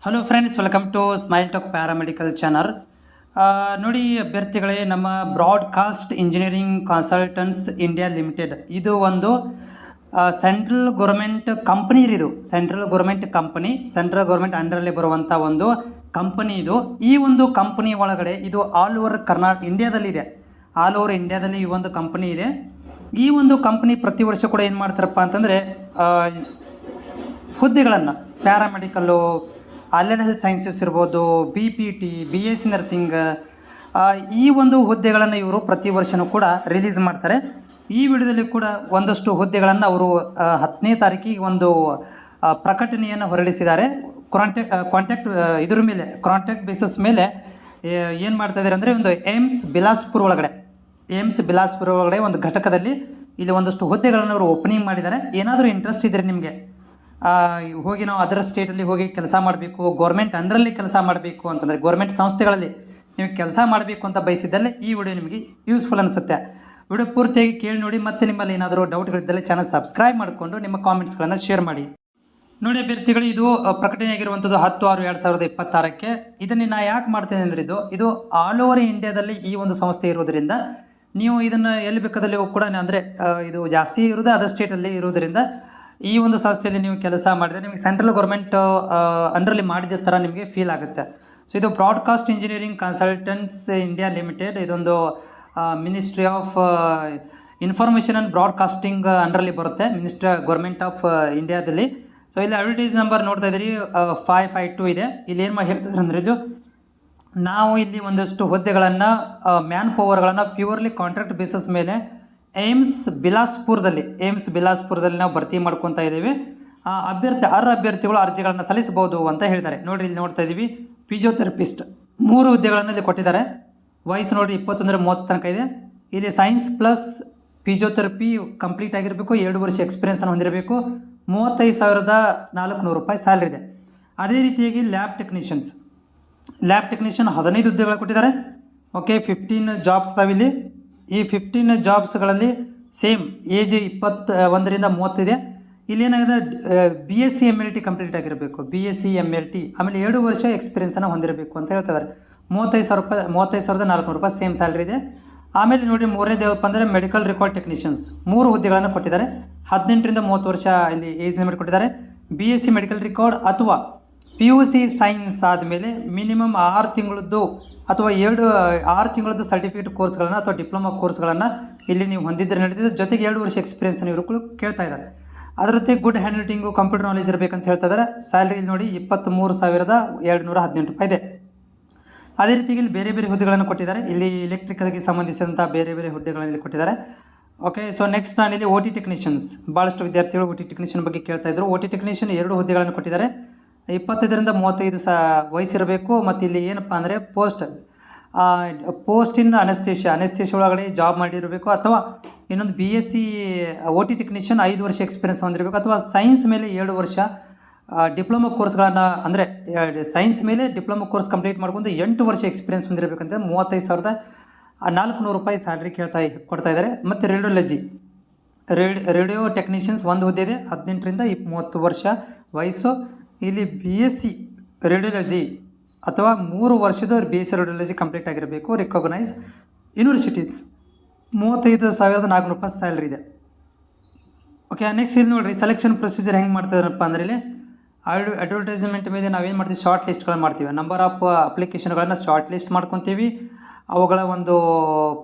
Hello friends, welcome to smile talk paramedical channel. ನೋಡಿ ಅಭ್ಯರ್ಥಿಗಳೇ, ನಮ್ಮ broadcast engineering consultants India limited ಇದು ಒಂದು ಸೆಂಟ್ರಲ್ ಗೌರ್ಮೆಂಟ್ ಕಂಪನಿ. ಇದು ಸೆಂಟ್ರಲ್ ಗೌರ್ಮೆಂಟ್ ಅಂಡರಲ್ಲಿ ಬರುವಂಥ ಒಂದು ಕಂಪನಿ ಇದು. ಈ ಒಂದು ಕಂಪನಿ ಒಳಗಡೆ ಇದು ಆಲ್ ಓವರ್ ಇಂಡಿಯಾದಲ್ಲಿದೆ. ಆಲ್ ಓವರ್ ಇಂಡಿಯಾದಲ್ಲಿ ಈ ಒಂದು ಕಂಪನಿ ಇದೆ. ಈ ಒಂದು ಕಂಪನಿ ಪ್ರತಿ ವರ್ಷ ಕೂಡ ಏನು ಮಾಡ್ತಾರಪ್ಪ ಅಂತಂದರೆ ಹುದ್ದೆಗಳನ್ನು ಪ್ಯಾರಾಮೆಡಿಕಲ್ಲು, ಅಲೆನ್ ಹೆಲ್ತ್ ಸೈನ್ಸಸ್ ಇರ್ಬೋದು, BPT, BSc ನರ್ಸಿಂಗ್, ಈ ಒಂದು ಹುದ್ದೆಗಳನ್ನು ಇವರು ಪ್ರತಿ ವರ್ಷವೂ ಕೂಡ ರಿಲೀಸ್ ಮಾಡ್ತಾರೆ. ಈ ವಿಡಿಯೋದಲ್ಲಿ ಕೂಡ ಒಂದಷ್ಟು ಹುದ್ದೆಗಳನ್ನು ಅವರು 10ನೇ ತಾರೀಕಿಗೆ ಒಂದು ಪ್ರಕಟಣೆಯನ್ನು ಹೊರಡಿಸಿದ್ದಾರೆ. ಕಾಂಟ್ಯಾಕ್ಟ್ ಬೇಸಿಸ್ ಮೇಲೆ ಏನು ಮಾಡ್ತಾ ಇದ್ದಾರೆ ಅಂದರೆ, ಒಂದು ಏಮ್ಸ್ ಬಿಲಾಸ್ಪುರ ಒಳಗಡೆ ಒಂದು ಘಟಕದಲ್ಲಿ ಇಲ್ಲಿ ಒಂದಷ್ಟು ಹುದ್ದೆಗಳನ್ನು ಅವರು ಓಪನಿಂಗ್ ಮಾಡಿದ್ದಾರೆ. ಏನಾದರೂ ಇಂಟ್ರೆಸ್ಟ್ ಇದ್ದರೆ ನಿಮಗೆ ಹೋಗಿ ನಾವು ಅದರ್ ಸ್ಟೇಟಲ್ಲಿ ಹೋಗಿ ಕೆಲಸ ಮಾಡಬೇಕು, ಗೌರ್ಮೆಂಟ್ ಅಂಡರಲ್ಲಿ ಕೆಲಸ ಮಾಡಬೇಕು ಅಂತಂದರೆ, ಗೌರ್ಮೆಂಟ್ ಸಂಸ್ಥೆಗಳಲ್ಲಿ ನೀವು ಕೆಲಸ ಮಾಡಬೇಕು ಅಂತ ಬಯಸಿದ್ದಲ್ಲಿ ಈ ವಿಡಿಯೋ ನಿಮಗೆ ಯೂಸ್ಫುಲ್ ಅನಿಸುತ್ತೆ. ವಿಡಿಯೋ ಪೂರ್ತಿಯಾಗಿ ಕೇಳಿ ನೋಡಿ. ಮತ್ತು ನಿಮ್ಮಲ್ಲಿ ಏನಾದರೂ ಡೌಟ್ಗಳಿದ್ದಲ್ಲಿ ಚಾನಲ್ ಸಬ್ಸ್ಕ್ರೈಬ್ ಮಾಡಿಕೊಂಡು ನಿಮ್ಮ ಕಾಮೆಂಟ್ಸ್ಗಳನ್ನು ಶೇರ್ ಮಾಡಿ. ನೋಡಿ ಅಭ್ಯರ್ಥಿಗಳು, ಇದು ಪ್ರಕಟಣೆಯಾಗಿರುವಂಥದ್ದು 10/6/2026. ಇದನ್ನು ನಾ ಯಾಕೆ ಮಾಡ್ತೇನೆ ಅಂದರೆ, ಇದು ಆಲ್ ಓವರ್ ಇಂಡಿಯಾದಲ್ಲಿ ಈ ಒಂದು ಸಂಸ್ಥೆ ಇರೋದರಿಂದ ನೀವು ಇದನ್ನು ಎಲ್ಲಿ ಬೇಕಾದಲ್ಲಿ ಕೂಡ, ಅಂದರೆ ಇದು ಜಾಸ್ತಿ ಇರೋದು ಅದರ್ ಸ್ಟೇಟಲ್ಲಿ ಇರೋದರಿಂದ ಈ ಒಂದು ಸಂಸ್ಥೆಯಲ್ಲಿ ನೀವು ಕೆಲಸ ಮಾಡಿದರೆ ನಿಮಗೆ ಸೆಂಟ್ರಲ್ ಗೌರ್ಮೆಂಟ್ ಅಂಡರಲ್ಲಿ ಮಾಡಿದ ಥರ ನಿಮಗೆ ಫೀಲ್ ಆಗುತ್ತೆ. ಸೊ ಇದು broadcast engineering consultants India limited. ಇದೊಂದು ministry of information and broadcasting ಅಂಡರಲ್ಲಿ ಬರುತ್ತೆ, ಗೌರ್ಮೆಂಟ್ ಆಫ್ ಇಂಡಿಯಾದಲ್ಲಿ. ಸೊ ಇಲ್ಲಿ ಅಡ್ವರ್ಟೈಸ್ ನಂಬರ್ ನೋಡ್ತಾ ಇದ್ದೀರಿ, 552 ಇದೆ. ಇಲ್ಲಿ ಏನು ಹೇಳ್ತಿದ್ರು ಅಂದರೆ, ನಾವು ಇಲ್ಲಿ ಒಂದಷ್ಟು ಹುದ್ದೆಗಳನ್ನು, ಮ್ಯಾನ್ ಪವರ್ಗಳನ್ನು ಪ್ಯೂರ್ಲಿ ಕಾಂಟ್ರಾಕ್ಟ್ ಬೇಸಿಸ್ ಮೇಲೆ ಏಮ್ಸ್ ಬಿಲಾಸ್ಪುರದಲ್ಲಿ ನಾವು ಭರ್ತಿ ಮಾಡ್ಕೊತಾ ಇದ್ದೀವಿ. ಅಭ್ಯರ್ಥಿಗಳು ಅರ್ಜಿಗಳನ್ನು ಸಲ್ಲಿಸಬಹುದು ಅಂತ ಹೇಳ್ತಾರೆ. ನೋಡಿರಿ, ಇಲ್ಲಿ ನೋಡ್ತಾ ಇದ್ದೀವಿ, ಫಿಸಿಯೋಥೆರಪಿಸ್ಟ್ 3 ಹುದ್ದೆಗಳನ್ನು ಇಲ್ಲಿ ಕೊಟ್ಟಿದ್ದಾರೆ. ವಯಸ್ಸು ನೋಡಿರಿ 21-30 ತನಕ ಇದೆ. ಇಲ್ಲಿ ಸೈನ್ಸ್ ಪ್ಲಸ್ ಫಿಸಿಯೋಥೆರಪಿ ಕಂಪ್ಲೀಟ್ ಆಗಿರಬೇಕು, 2 ವರ್ಷ ಎಕ್ಸ್ಪೀರಿಯನ್ಸನ್ನು ಹೊಂದಿರಬೇಕು, 35,400 ರೂಪಾಯಿ ಸ್ಯಾಲ್ರಿ ಇದೆ. ಅದೇ ರೀತಿಯಾಗಿ ಲ್ಯಾಬ್ ಟೆಕ್ನಿಷಿಯನ್ 15 ಹುದ್ದೆಗಳು ಕೊಟ್ಟಿದ್ದಾರೆ. ಓಕೆ, 15 ಜಾಬ್ಸ್ ಅದಾವೆ ಇಲ್ಲಿ. ಈ 15 ಜಾಬ್ಸ್ಗಳಲ್ಲಿ ಸೇಮ್ ಏಜ್ 21ರಿಂದ 30 ಇದೆ. ಇಲ್ಲೇನಾಗಿದೆ, BSc MLT ಕಂಪ್ಲೀಟ್ ಆಗಿರಬೇಕು, BSc MLT, ಆಮೇಲೆ 2 ವರ್ಷ ಎಕ್ಸ್ಪೀರಿಯನ್ಸನ್ನು ಹೊಂದಿರಬೇಕು ಅಂತ ಹೇಳ್ತಿದ್ದಾರೆ. 35,400 ರೂಪಾಯಿ ಸೇಮ್ ಸ್ಯಾಲ್ರಿ ಇದೆ. ಆಮೇಲೆ ನೋಡಿ, ಮೂರನೇದು ಯಾವಪ್ಪ ಅಂದರೆ ಮೆಡಿಕಲ್ ರೆಕಾರ್ಡ್ ಟೆಕ್ನಿಷಿಯನ್ಸ್ 3 ಹುದ್ದೆಗಳನ್ನು ಕೊಟ್ಟಿದ್ದಾರೆ. 18ರಿಂದ 30 ವರ್ಷ ಇಲ್ಲಿ ಏಜ್ ಲಿಮಿಟ್ ಕೊಟ್ಟಿದ್ದಾರೆ. BSc ಮೆಡಿಕಲ್ ರೆಕಾರ್ಡ್ ಅಥವಾ PUC ಸೈನ್ಸ್ ಆದಮೇಲೆ ಮಿನಿಮಮ್ 6 ತಿಂಗಳದ್ದು ಅಥವಾ 6 ತಿಂಗಳದ್ದು ಸರ್ಟಿಫಿಕೇಟ್ ಕೋರ್ಸ್ಗಳನ್ನು ಅಥವಾ ಡಿಪ್ಲೊಮಾ ಕೋರ್ಸ್ಗಳನ್ನು ಇಲ್ಲಿ ನೀವು ಹೊಂದಿದ್ದರೆ ನಡೆದಿದೆ. ಜೊತೆಗೆ 2 ವರ್ಷ ಎಕ್ಸ್ಪೀರಿಯನ್ಸನ್ನು ಇವರು ಕೇಳ್ತಾ ಇದ್ದಾರೆ. ಅದರ ಜೊತೆ good hand writing, computer knowledge ಇರಬೇಕಂತ ಹೇಳ್ತಾ ಇದ್ದಾರೆ. ಸ್ಯಾಲ್ರಿ ನೋಡಿ 23,218 ರೂಪಾಯಿ ಇದೆ. ಅದೇ ರೀತಿಗೆ ಇಲ್ಲಿ ಬೇರೆ ಬೇರೆ ಹುದ್ದೆಗಳನ್ನು ಕೊಟ್ಟಿದ್ದಾರೆ. ಇಲ್ಲಿ ಎಲೆಕ್ಟ್ರಿಕಲ್ಗೆ ಸಂಬಂಧಿಸಿದಂಥ ಬೇರೆ ಬೇರೆ ಹುದ್ದೆಗಳನ್ನು ಇಲ್ಲಿ ಕೊಟ್ಟಿದ್ದಾರೆ. ಓಕೆ, ಸೊ ನೆಕ್ಸ್ಟ್ ನಾನಿಲ್ಲಿ OT ಟೆಕ್ನಿಷಿಯನ್ಸ್, ಭಾಳಷ್ಟು ವಿದ್ಯಾರ್ಥಿಗಳು OT ಟೆಕ್ನಿಷಿಯನ್ ಬಗ್ಗೆ ಕೇಳ್ತಾ ಇದ್ರು. OT ಟೆಕ್ನಿಷಿಯನ್ 2 ಹುದ್ದೆಗಳನ್ನು ಕೊಟ್ಟಿದ್ದಾರೆ. 25ರಿಂದ 35 ವಯಸ್ಸಿರಬೇಕು. ಮತ್ತು ಇಲ್ಲಿ ಏನಪ್ಪ ಅಂದರೆ ಪೋಸ್ಟ್ ಇನ್ ಅನೆಸ್ಥೇಷಿಯಾ ಒಳಗಡೆ ಜಾಬ್ ಮಾಡಿರಬೇಕು, ಅಥವಾ ಇನ್ನೊಂದು BSc OT ಟೆಕ್ನಿಷಿಯನ್ 5 ವರ್ಷ ಎಕ್ಸ್ಪೀರಿಯನ್ಸ್ ಹೊಂದಿರಬೇಕು, ಅಥವಾ ಸೈನ್ಸ್ ಮೇಲೆ 7 ವರ್ಷ ಡಿಪ್ಲೊಮಾ ಕೋರ್ಸ್ಗಳನ್ನು, ಅಂದರೆ ಸೈನ್ಸ್ ಮೇಲೆ ಡಿಪ್ಲೊಮಾ ಕೋರ್ಸ್ ಕಂಪ್ಲೀಟ್ ಮಾಡ್ಕೊಂಡು 8 ವರ್ಷ ಎಕ್ಸ್ಪೀರಿಯನ್ಸ್ ಹೊಂದಿರಬೇಕಂತ 35,400 ರೂಪಾಯಿ ಸ್ಯಾಲ್ರಿ ಕೊಡ್ತಾ ಇದ್ದಾರೆ. ಮತ್ತು ರೇಡಿಯೋ ಟೆಕ್ನಿಷಿಯನ್ಸ್ 1 ಹುದ್ದೆ ಇದೆ, 18ರಿಂದ 30 ವರ್ಷ ವಯಸ್ಸು. ಇಲ್ಲಿ BSc ರೇಡಿಯೋಲಜಿ ಅಥವಾ 3 ವರ್ಷದ BSc ರೇಡಿಯೋಲಜಿ ಕಂಪ್ಲೀಟ್ ಆಗಿರಬೇಕು, ರಿಕಗ್ನೈಸ್ ಯೂನಿವರ್ಸಿಟಿ. 35,400 ರೂಪಾಯಿ ಸ್ಯಾಲ್ರಿ ಇದೆ. ಓಕೆ, ನೆಕ್ಸ್ಟ್ ಇಲ್ಲಿ ನೋಡಿರಿ, ಸೆಲೆಕ್ಷನ್ ಪ್ರೊಸೀಜರ್ ಹೆಂಗೆ ಮಾಡ್ತಾರಪ್ಪ ಅಂದರೆ, ಇಲ್ಲಿ ಅಡ್ವರ್ಟೈಸ್ಮೆಂಟ್ ಮೇಲೆ ನಾವೇನು ಮಾಡ್ತೀವಿ, ಶಾರ್ಟ್ ಲಿಸ್ಟ್ಗಳನ್ನು ಮಾಡ್ತೀವಿ. ನಂಬರ್ ಆಫ್ ಅಪ್ಲಿಕೇಶನ್ಗಳನ್ನು ಶಾರ್ಟ್ ಲಿಸ್ಟ್ ಮಾಡ್ಕೊತೀವಿ. ಅವುಗಳ ಒಂದು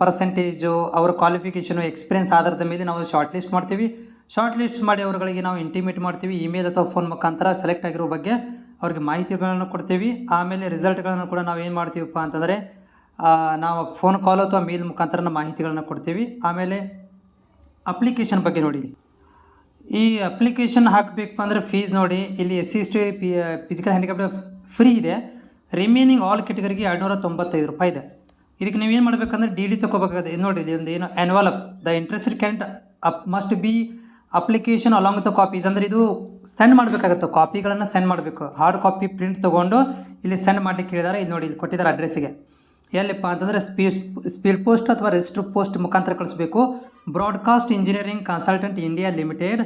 ಪರ್ಸೆಂಟೇಜು, ಅವರ ಕ್ವಾಲಿಫಿಕೇಷನು, ಎಕ್ಸ್ಪೀರಿಯನ್ಸ್ ಆಧಾರದ ಮೇಲೆ ನಾವು ಶಾರ್ಟ್ ಲಿಸ್ಟ್ ಮಾಡ್ತೀವಿ. ಶಾರ್ಟ್ ಲಿಸ್ಟ್ ಮಾಡಿ ಅವರುಗಳಿಗೆ ನಾವು ಇಂಟಿಮೇಟ್ ಮಾಡ್ತೀವಿ. ಇಮೇಲ್ ಅಥವಾ ಫೋನ್ ಮುಖಾಂತರ ಸೆಲೆಕ್ಟ್ ಆಗಿರೋ ಬಗ್ಗೆ ಅವ್ರಿಗೆ ಮಾಹಿತಿಗಳನ್ನು ಕೊಡ್ತೀವಿ. ಆಮೇಲೆ ರಿಸಲ್ಟ್ಗಳನ್ನು ಕೂಡ ನಾವು ಏನು ಮಾಡ್ತೀವಪ್ಪ ಅಂತಂದರೆ, ನಾವು ಫೋನ್ ಕಾಲ್ ಅಥವಾ ಮೇಲ್ ಮುಖಾಂತರ ಮಾಹಿತಿಗಳನ್ನು ಕೊಡ್ತೀವಿ. ಆಮೇಲೆ ಅಪ್ಲಿಕೇಶನ್ ಬಗ್ಗೆ ನೋಡಿ, ಈ ಅಪ್ಲಿಕೇಶನ್ ಹಾಕಬೇಕಪ್ಪ ಅಂದರೆ ಫೀಸ್ ನೋಡಿ, ಇಲ್ಲಿ SC ST physical handicapped free ಇದೆ. ರಿಮೈನಿಂಗ್ ಆಲ್ ಕೆಟಗರಿಗೆ 295 ರೂಪಾಯಿ ಇದೆ. ಇದಕ್ಕೆ ನೀವೇನು ಮಾಡಬೇಕಂದ್ರೆ DD ತೊಗೋಬೇಕಾಗುತ್ತೆ. ನೋಡಿ, ಇಲ್ಲಿ ಒಂದು ಏನು envelope, the interested candidate must be application along with copies, ಅಂದರೆ ಇದು ಸೆಂಡ್ ಮಾಡಬೇಕಾಗುತ್ತೆ. ಕಾಪಿಗಳನ್ನು ಸೆಂಡ್ ಮಾಡಬೇಕು. ಹಾರ್ಡ್ ಕಾಪಿ ಪ್ರಿಂಟ್ ತೊಗೊಂಡು ಇಲ್ಲಿ ಸೆಂಡ್ ಮಾಡಲಿಕ್ಕೆ ಹೇಳಿದ್ದಾರೆ. ಇಲ್ಲಿ ನೋಡಿ, ಇಲ್ಲಿ ಕೊಟ್ಟಿದ್ದಾರೆ ಅಡ್ರೆಸ್ಸಿಗೆ. ಎಲ್ಲಿಪ್ಪ ಅಂತಂದರೆ ಸ್ಪೀಡ್ ಪೋಸ್ಟ್ ಅಥವಾ ರಿಜಿಸ್ಟರ್ ಪೋಸ್ಟ್ ಮುಖಾಂತರ ಕಳಿಸ್ಬೇಕು. Broadcast engineering consultant India limited,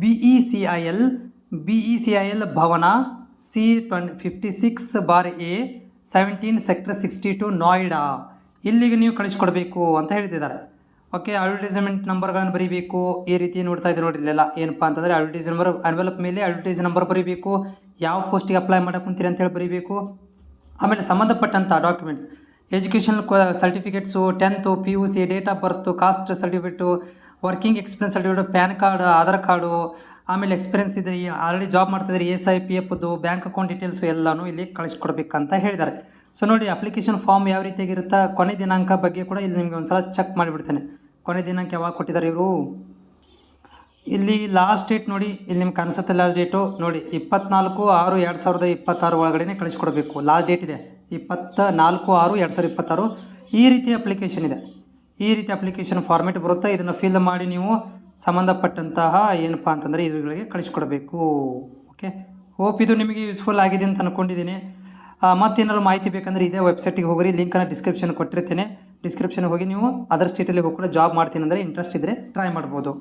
BECIL ಭವನ, C56/A 17 ಸೆಕ್ಟರ್ 62 ನೋಯ್ಡಾ, ಇಲ್ಲಿಗೆ ನೀವು ಕಳಿಸ್ಕೊಡ್ಬೇಕು ಅಂತ ಹೇಳ್ತಿದ್ದಾರೆ. ಓಕೆ, ಅಡ್ವರ್ಟೈಸ್ಮೆಂಟ್ ನಂಬರ್ಗಳನ್ನು ಬರೀಬೇಕು. ಈ ರೀತಿ ನೋಡ್ತಾ ಇದ್ದೀವಿ ನೋಡಿರಿ ಇಲ್ಲೆಲ್ಲ ಏನಪ್ಪ ಅಂತಂದರೆ ಅಡ್ವರ್ಟೈಸ್ ನಂಬರ್, ಎನ್ವೆಲಪ್ ಮೇಲೆ ಅಡ್ವರ್ಟೈಸ್ ನಂಬರ್ ಬರೀಬೇಕು, ಯಾವ ಪೋಸ್ಟಿಗೆ ಅಪ್ಲೈ ಮಾಡಕ್ಕೆ ಕುಂತೀರಿ ಅಂತೇಳಿ ಬರೀಬೇಕು. ಆಮೇಲೆ ಸಂಬಂಧಪಟ್ಟಂಥ documents, education certificates, 10th PUC, date of birth, cost certificate, working experience certificate, PAN card, Aadhaar card, ಆಮೇಲೆ ಎಕ್ಸ್ಪೀರಿಯನ್ಸ್ ಇದೆ, ಆಲ್ರೆಡಿ ಜಾಬ್ ಮಾಡ್ತಿದ್ದಾರೆ, SI PFದು, ಬ್ಯಾಂಕ್ ಅಕೌಂಟ್ ಡೀಟೇಲ್ಸು ಎಲ್ಲನೂ ಇಲ್ಲಿ ಕಳಿಸ್ಕೊಡ್ಬೇಕಂತ ಹೇಳಿದ್ದಾರೆ. ಸೊ ನೋಡಿ, ಅಪ್ಲಿಕೇಶನ್ ಫಾರ್ಮ್ ಯಾವ ರೀತಿಯಾಗಿರುತ್ತಾ, ಕೊನೆ ದಿನಾಂಕ ಬಗ್ಗೆ ಕೂಡ ಇಲ್ಲಿ ನಿಮಗೆ ಒಂದು ಸಲ ಚೆಕ್ ಮಾಡಿಬಿಡ್ತೇನೆ. ಕೊನೆ ದಿನಾಂಕ ಯಾವಾಗ ಕೊಟ್ಟಿದ್ದಾರೆ ಇವರು, ಇಲ್ಲಿ ಲಾಸ್ಟ್ ಡೇಟ್ ನೋಡಿ, ಇಲ್ಲಿ ನಿಮ್ಗೆ ಕಾಣಿಸುತ್ತೆ ಲಾಸ್ಟ್ ಡೇಟು ನೋಡಿ 24/6/2026 ಒಳಗಡೆ ಕಳಿಸ್ಕೊಡ್ಬೇಕು. ಲಾಸ್ಟ್ ಡೇಟ್ ಇದೆ 24/6/2026. ಈ ರೀತಿ ಅಪ್ಲಿಕೇಶನ್ ಇದೆ. ಈ ರೀತಿ ಅಪ್ಲಿಕೇಶನ್ ಫಾರ್ಮೇಟ್ ಬರುತ್ತೆ. ಇದನ್ನು ಫಿಲ್ ಮಾಡಿ ನೀವು ಸಂಬಂಧಪಟ್ಟಂತಹ ಏನಪ್ಪ ಅಂತಂದರೆ ಇವುಗಳಿಗೆ ಕಳಿಸ್ಕೊಡ್ಬೇಕು. ಓಕೆ, ಹೋಪ್ ಇದು ನಿಮಗೆ ಯೂಸ್ಫುಲ್ ಆಗಿದೆ ಅಂತ ಅಂದ್ಕೊಂಡಿದ್ದೀನಿ. ಮತ್ತೇನಾದ್ರು ಮಾಹಿತಿ ಬೇಕಂದರೆ ಇದೇ ವೆಬ್ಸೈಟಿಗೆ ಹೋಗ್ರಿ, ಲಿಂಕನ್ನು ಡಿಸ್ಕ್ರಿಪ್ಷನ್ ಕೊಟ್ಟಿರ್ತೀನಿ. ಡಿಸ್ಕ್ರಿಪ್ಷನ್ಗೆ ಹೋಗಿ ನೀವು ಅದರ್ ಸ್ಟೇಟಲ್ಲಿ ಹೋಗಿ ಕೂಡ ಜಾಬ್ ಮಾಡ್ತೀನಿ ಅಂದರೆ ಇಂಟ್ರೆಸ್ಟ್ ಇದ್ದರೆ ಟ್ರೈ ಮಾಡ್ಬೋದು.